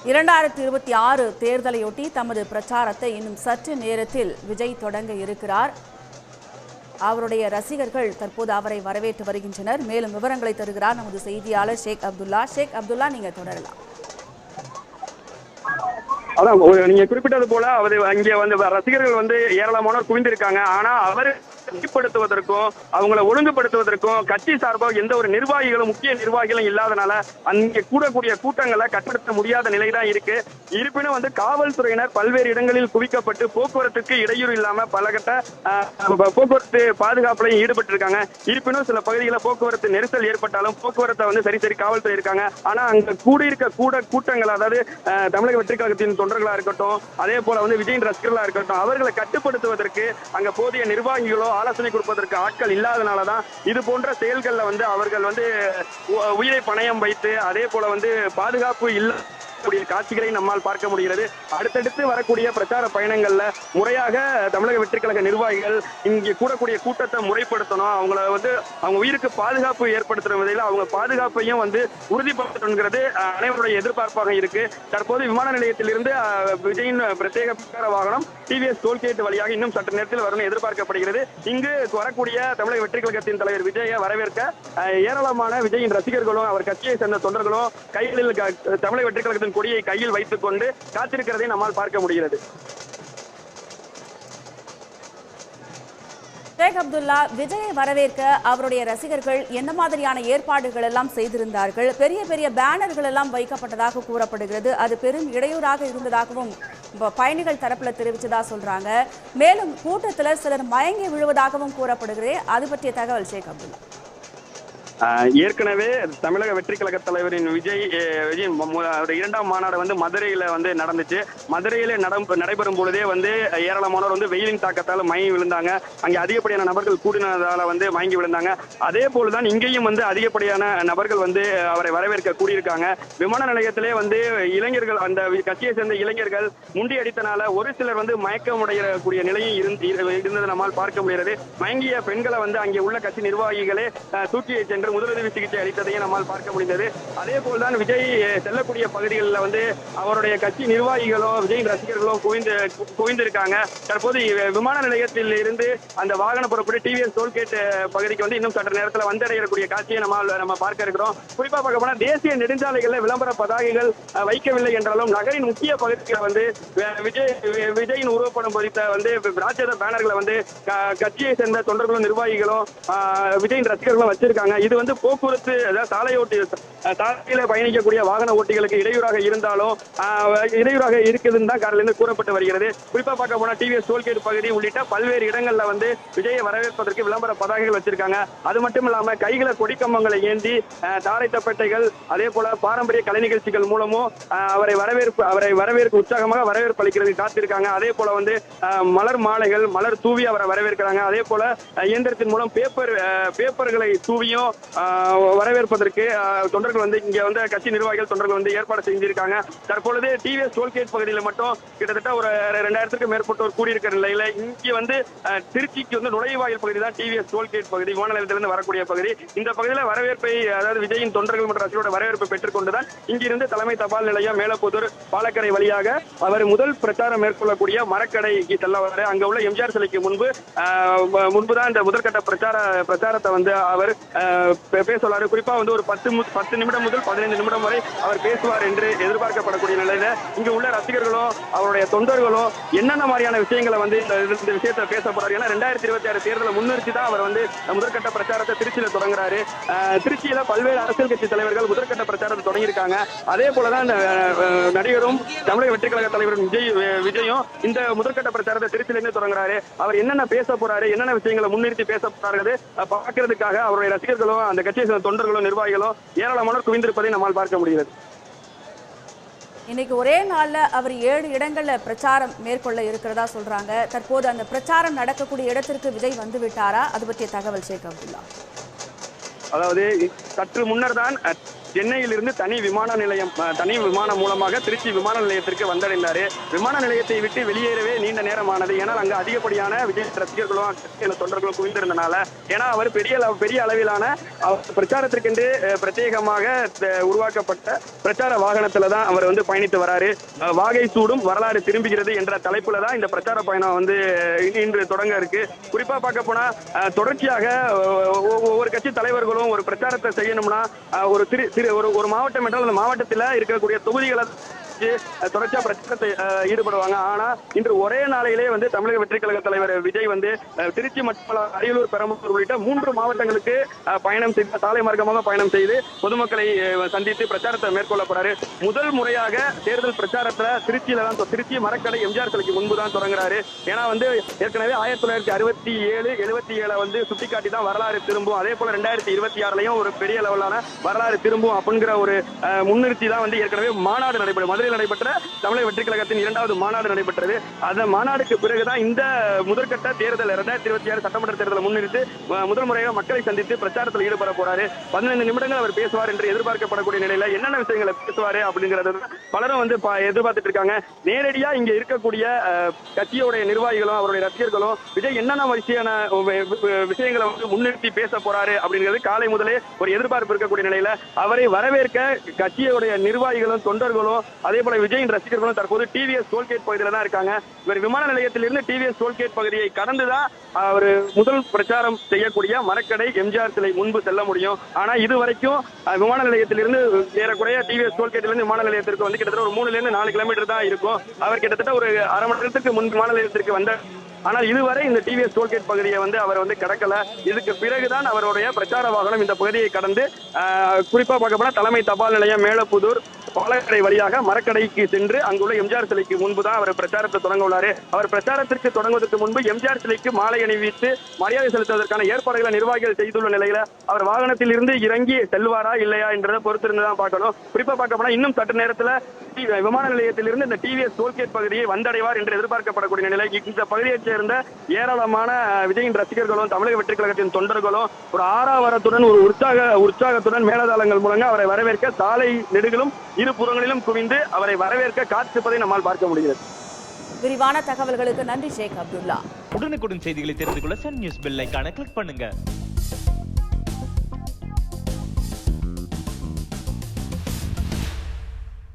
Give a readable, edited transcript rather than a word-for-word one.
2026 தேர்தலையொட்டி தமது பிரச்சாரத்தை இன்னும் சற்று நேரத்தில் விஜய் தொடங்க இருக்கிறார். அவருடைய ரசிகர்கள் தற்போது அவரை வரவேற்று வருகின்றனர். மேலும் விவரங்களை தருகிறார் நமது செய்தியாளர் ஷேக் அப்துல்லா. ஷேக் அப்துல்லா, நீங்க தொடரலாம். அதான் நீங்க குறிப்பிட்டது போல அங்கே ரசிகர்கள் ஏராளமானோர் குவிந்திருக்காங்க. ஆனா அவர் கட்டுப்படுத்துவதற்கும் அவங்களை ஒழுங்குபடுத்துவதற்கும் கட்சி சார்பாக எந்த ஒரு நிர்வாகிகளும் முக்கிய நிர்வாகிகளும் இல்லாதனால அங்கே கூடக்கூடிய கூட்டங்களை கட்டுப்படுத்த முடியாத நிலைதான் இருக்கு. இருப்பினும் காவல்துறையினர் பல்வேறு இடங்களில் குவிக்கப்பட்டு போக்குவரத்துக்கு இடையூறு இல்லாம பலகட்ட போக்குவரத்து பாதுகாப்புலையும் ஈடுபட்டு இருக்காங்க. இருப்பினும் சில பகுதிகளில் போக்குவரத்து நெரிசல் ஏற்பட்டாலும் போக்குவரத்தை சரி காவல்துறை இருக்காங்க. ஆனா அங்க கூடியிருக்க கூட்டங்கள், அதாவது தமிழக வெற்றி கழகத்தின் தொண்டர்களா இருக்கட்டும், அதே போல விஜயின் ரசிகர்களா இருக்கட்டும், அவர்களை கட்டுப்படுத்துவதற்கு அங்க போதிய நிர்வாகிகளோ ஆலோசனை கொடுப்பதற்கு ஆட்கள் இல்லாதனாலதான் இது போன்ற செயல்கள்ல அவர்கள் உயிரை பணயம் வைத்து அதே போல பாதுகாப்பு காட்சிகளை நம்மால் பார்க்க முடிகிறது. அடுத்தடுத்து வரக்கூடிய பிரச்சார பயணங்கள்ல முறையாக தமிழக வெற்றி கழக நிர்வாகிகள் இங்கே கூடக்கூடிய கூட்டத்தை முறைப்படுத்தணும். அவங்க உயிருக்கு பாதுகாப்பு ஏற்படுத்துற வகையில் அவங்க பாதுகாப்பையும் உறுதிப்படுத்தணுங்கிறது அனைவருடைய எதிர்பார்ப்பாக இருக்கு. தற்போது விமான நிலையத்திலிருந்து விஜயின் பிரத்யேக பிரச்சார வாகனம் டிவிஎஸ் டோல்கேட் வழியாக இன்னும் சற்று நேரத்தில் வரும் எதிர்பார்க்கப்படுகிறது. இங்கு வரக்கூடிய தமிழக வெற்றி கழகத்தின் தலைவர் விஜயை வரவேற்க ஏராளமான விஜயின் ரசிகர்களும் அவர் கட்சியை சேர்ந்த தொண்டர்களும் கைகளில் தமிழக வெற்றி கழகத்தின் கொடியை கையில் வைத்துக் கொண்டு காத்திருக்கிறதை நம்மால் பார்க்க முடிகிறது. ஷேக் அப்துல்லா, விஜயை வரவேற்க அவருடைய ரசிகர்கள் என்ன மாதிரியான ஏற்பாடுகள் எல்லாம் செய்திருந்தார்கள்? பெரிய பெரிய பேனர்கள் எல்லாம் வைக்கப்பட்டதாக கூறப்படுகிறது. அது பெரும் இடையூறாக இருந்ததாகவும் பயணிகள் தரப்புல தெரிவிச்சதா சொல்றாங்க. மேலும் கூட்டத்துல சிலர் மயங்கி விழுவதாகவும் கூறப்படுகிறது. அது பற்றிய தகவல் ஷேக் அப்துல்லா. ஏற்கனவே தமிழக வெற்றி கழக தலைவரின் விஜய் இரண்டாம் மாநாடு மதுரையில நடந்துச்சு. மதுரையில நடைபெறும் பொழுதே ஏராளமானோர் வெயிலின் தாக்கத்தால் மயங்கி விழுந்தாங்க. அங்கே அதிகப்படியான நபர்கள் கூடினதால மயங்கி விழுந்தாங்க. அதே போலதான் இங்கேயும் அதிகப்படியான நபர்கள் அவரை வரவேற்க கூடியிருக்காங்க. விமான நிலையத்திலே இளைஞர்கள், அந்த கட்சியை சேர்ந்த இளைஞர்கள் முண்டி அடித்தனால ஒரு சிலர் மயக்கமடையக்கூடிய நிலையும் இருந்தது நம்மால் பார்க்க முடிகிறது. மயங்கிய பெண்களை அங்கே உள்ள கட்சி நிர்வாகிகளே தூக்கியை சென்று முதலுதவி சிகிச்சை அளித்ததையும் நம்மால் பார்க்க முடிந்தது. அதே போல்தான் விஜய் செல்லக்கூடிய பகுதிகளில் அவருடைய கட்சி நிர்வாகிகளோ விஜயின் ரசிகர்களோ குவிந்திருக்காங்க. தற்போது விமான நிலையத்தில் இருந்து அந்த வாகன புறப்பட்டு டிவிஎஸ் டோல்கேட் பகுதிக்கு இன்னும் சற்று நேரத்தில் வந்தடையக்கூடிய காட்சியை நம்ம பார்க்க இருக்கிறோம். குறிப்பா பார்க்க போனா தேசிய நெடுஞ்சாலைகளில் விளம்பர பதாகைகள் வைக்கவில்லை என்றாலும் நகரின் முக்கிய பகுதிகளில் விஜயின் உருவப்படம் பொறித்த ராஜ்யத பேனர்களை கட்சியை சேர்ந்த தொண்டர்களும் நிர்வாகிகளும் விஜயின் ரசிகர்களும் வச்சிருக்காங்க. இது போக்குவரத்து, அதாவது சாலையில பயணிக்கக்கூடிய வாகன ஓட்டிகளுக்கு இடையூறாக இருந்தாலும் இடையூறாக இருக்குதுன்னு தான் காரிலிருந்து கூறப்பட்டு வருகிறது. குறிப்பா பார்க்க போனா டிவிஎஸ் டோல்கேட் பகுதி உள்ளிட்ட பல்வேறு இடங்கள்ல விஜயை வரவேற்பதற்கு விளம்பர பதாகைகள் வச்சிருக்காங்க. அது மட்டும் இல்லாம கைகளை கொடிக்கம்பங்களை ஏந்தி தாரை தப்பட்டைகள், அதே போல பாரம்பரிய கலை நிகழ்ச்சிகள் மூலமும் அவரை வரவேற்பு உற்சாகமாக வரவேற்பு அளிக்கிறது காத்திருக்காங்க. அதே போல மலர் மாலைகள், மலர் தூவி அவரை வரவேற்கிறாங்க. அதே போல இயந்திரத்தின் மூலம் பேப்பர்களை தூவியும் வரவேற்பதற்கு தொண்டர்கள் இங்க கட்சி நிர்வாகிகள் தொண்டர்கள் ஏற்பாடு செஞ்சிருக்காங்க. தற்பொழுது டிவிஎஸ் டோல்கேட் பகுதியில் மட்டும் கிட்டத்தட்ட ஒரு 2000க்கும் மேற்பட்டோர் கூடியிருக்கிற நிலையில இங்க திருச்சிக்கு நுழைவாயில் பகுதி தான் டிவிஎஸ் டோல்கேட் பகுதி, விமான நிலையத்திலிருந்து வரக்கூடிய பகுதி. இந்த பகுதியில் வரவேற்பை, அதாவது விஜயின் தொண்டர்கள் மற்றும் ரசிகர்களோட வரவேற்பை பெற்றுக் கொண்டுதான் இங்கிருந்து தலைமை தபால் நிலையம் மேலப்புதூர் பாலக்கரை வழியாக அவர் முதல் பிரச்சாரம் மேற்கொள்ளக்கூடிய மரக்கடைக்கு செல்ல அங்க உள்ள எம்ஜிஆர் சிலைக்கு முன்புதான் இந்த முதற்கட்ட பிரச்சாரத்தை அவர் பேசுவார். குறிப்பா ஒரு 10 நிமிடம் முதல் 15 நிமிடம் வரை அவர் பேசுவார் என்று எதிர்பார்க்கப்படக்கூடிய நிலையில இங்க உள்ள ரசிகர்களும் அவருடைய தொண்டர்களும் என்னென்ன மாதிரியான விஷயங்களை இந்த விஷயத்தை பேச போறாரு. ஏன்னா 2026 தேர்தலை முன்னிறுத்தி தான் அவர் முதற்கட்ட பிரச்சாரத்தை திருச்சியில தொடங்குறாரு. திருச்சியில பல்வேறு அரசியல் கட்சி தலைவர்கள் முதற்கட்ட பிரச்சாரத்தை தொடங்கியிருக்காங்க. அதே போலதான் நடிகரும் தமிழக வெற்றி கழக தலைவரும் விஜயும் இந்த முதற்கட்ட பிரச்சாரத்தை திருச்சியிலிருந்து தொடங்குறாரு. அவர் என்னென்ன பேச போறாரு, என்னென்ன விஷயங்களை முன்னிறுத்தி பேச போறாரு பார்க்கறதுக்காக அவருடைய ரசிகர்களும் அந்த கட்சியை சேர்ந்த தொண்டர்களும் நிர்வாகிகளும் ஏராளமானோர் குவிந்திருப்பதை நம்மால் பார்க்க முடிகிறது. இன்னைக்கு ஒரே நாள்ல அவர் 7 இடங்கள்ல பிரச்சாரம் மேற்கொள்ள இருக்கிறதா சொல்றாங்க. தற்போது அந்த பிரச்சாரம் நடக்கக்கூடிய இடத்திற்கு விஜய் வந்து விட்டாரா? அது பற்றிய தகவல் ஷேக் அப்துல்லா. அதாவது சற்று முன்னர் தான் சென்னையிலிருந்து தனி விமானம் மூலமாக திருச்சி விமான நிலையத்திற்கு வந்தடைந்தாரு. விமான நிலையத்தை விட்டு வெளியேறவே நீண்ட நேரமானது. ஏன்னா அங்க அதிகப்படியான விஜய் ரசிகர்களும் தொண்டர்களும் குவிந்திருந்தனால. ஏன்னா அவர் பெரிய அளவிலான பிரச்சாரத்திற்கென்று பிரத்யேகமாக உருவாக்கப்பட்ட பிரச்சார வாகனத்துல தான் அவர் வந்து பயணித்து வராரு. வாகை சூடும் வரலாறு திரும்புகிறது என்ற தலைப்புல தான் இந்த பிரச்சார பயணம் வந்து இன்று தொடங்க இருக்கு. குறிப்பா பார்க்க போனா தொடர்ச்சியாக ஒவ்வொரு கட்சி தலைவர்களும் ஒரு பிரச்சாரத்தை செய்யணும்னா ஒரு மாவட்டம் என்றால் அந்த மாவட்டத்தில் இருக்கக்கூடிய தொகுதிகளை தொடர்ச்சியா பிரச்சாரத்தை ஈடுபடுவாங்க. ஆனா இன்று ஒரே நாளையிலே வந்து தமிழக வெற்றி கழக தலைவர் விஜய் வந்து திருச்சி மற்றும் அரியலூர், பெரம்பலூர் உள்ளிட்ட 3 மாவட்டங்களுக்கு பயணம் செய்து சாலை மார்க்கமாக பயணம் செய்து பொதுமக்களை சந்தித்து பிரச்சாரத்தை மேற்கொள்ள போறாரு. முதல் முறையாக தேர்தல் பிரச்சாரத்துல திருச்சி மரக்கடை எம்ஜிஆர் சிலைக்கு முன்பு தான் தொடங்குறாரு. ஏன்னா வந்து ஏற்கனவே 1967, 77 வந்து சுட்டிக்காட்டி தான் வரலாறு திரும்பும். அதே போல 2026 ஒரு பெரிய லெவலான வரலாறு திரும்பும் அப்படிங்கிற ஒரு முன்னிறுத்தி தான் வந்து ஏற்கனவே மாநாடு நடைபெறும். நடைபெற்ற தமிழக வெற்றி கழகத்தின் 2வது மாநாடு நடைபெற்றது. அந்த மாநாடுக்கு பிறகுதான் இந்த முதற்கட்ட தேர்தல் 2026 சட்டமன்ற தேர்தலை முன்னிறுத்தி முதல் முறையாக மக்களை சந்தித்து பிரச்சாரத்தில் ஈடுபட போறாரு. 15 நிமிடங்கள் அவர் பேசுவார் என்று எதிர்பார்க்கப்படக்கூடிய நிலையில என்னென்ன விஷயங்களை பேசுவாரு அப்படிங்கறது பலரும் வந்து எதிர்பார்த்துட்டு இருக்காங்க. நேரடியா இங்க இருக்கக்கூடிய கட்சியோடைய நிர்வாகிகளும் அவருடைய ரசிகர்களும் விஜய் என்னென்ன விஷயங்களை வந்து முன்னிறுத்தி பேச போறாரு அப்படிங்கிறது காலை முதலே ஒரு எதிர்பார்ப்பு இருக்கக்கூடிய நிலையில அவரை வரவேற்க கட்சியோடைய நிர்வாகிகளும் தொண்டர்களும் அதே போல விஜயின் ரசிகர்களும் தற்போது டிவிஎஸ் டோல்கேட் பகுதியில தான் இருக்காங்க. இவர் விமான நிலையத்திலிருந்து டிவிஎஸ் டோல்கேட் பகுதியை கடந்துதான் அவர் முதல் பிரச்சாரம் செய்யக்கூடிய மரக்கடை எம்ஜிஆர் சிலை முன்பு செல்ல முடியும். ஆனா இதுவரைக்கும் விமான நிலையத்திலிருந்து ஏறக்குறைய டிவிஎஸ் டோல்கேட்ல இருந்து விமான நிலையத்திற்கு வந்து கிட்டத்தட்ட ஒரு 3 to 4 கிலோமீட்டர் தான் இருக்கும். அவர் கிட்டத்தட்ட ஒரு அரை மணி நேரத்துக்கு முன்பு விமான நிலையத்திற்கு வந்த ஆனால் இதுவரை இந்த டிவிஎஸ் டோல்கேட் பகுதியை வந்து அவர் வந்து கடக்கல. இதுக்கு பிறகுதான் அவருடைய பிரச்சார வாகனம் இந்த பகுதியை கடந்து குறிப்பா பார்க்க போனா தலைமை தபால் நிலையம், மேலப்புதூர், பாலக்கடை வழியாக மரக்கடைக்கு சென்று அங்குள்ள எம்ஜிஆர் சிலைக்கு முன்பு தான் அவர் பிரச்சாரத்தை தொடங்க உள்ளாரு. அவர் பிரச்சாரத்திற்கு தொடங்குவதற்கு முன்பு எம்ஜிஆர் சிலைக்கு மாலை அணிவித்து மரியாதை செலுத்துவதற்கான ஏற்பாடுகளை நிர்வாகிகள் செய்துள்ள நிலையில அவர் வாகனத்தில் இருந்து இறங்கி செல்வாரா இல்லையா என்றதை பொறுத்திருந்துதான் பார்க்கணும். குறிப்பா பார்க்க போனா இன்னும் சற்று நேரத்துல விமான நிலையத்திலிருந்து இந்த டிவிஎஸ் டோல்கேட் பகுதியை வந்தடைவார் என்று எதிர்பார்க்கப்படக்கூடிய நிலை. இந்த பகுதியைச் சேர்ந்த ஏராளமான விஜயின் ரசிகர்களும் தமிழக வெற்றி கழகத்தின் தொண்டர்களும் ஒரு ஆறாவரத்துடன் ஒரு உற்சாகத்துடன் மேலதாளங்கள் மூலங்க அவரை வரவேற்க சாலை நெடுகிலும் இரு புறங்களிலும் குவிந்து அவரை வரவேற்க காத்திருப்பதை நம்மால் பார்க்க முடிகிறது. விரிவான தகவல்களுக்கு நன்றி ஷேக் அப்துல்லா. உடனுக்குடன் செய்திகளை தெரிந்து கொள்ள சன் நியூஸ் பெல் ஐகானை கிளிக் பண்ணுங்க.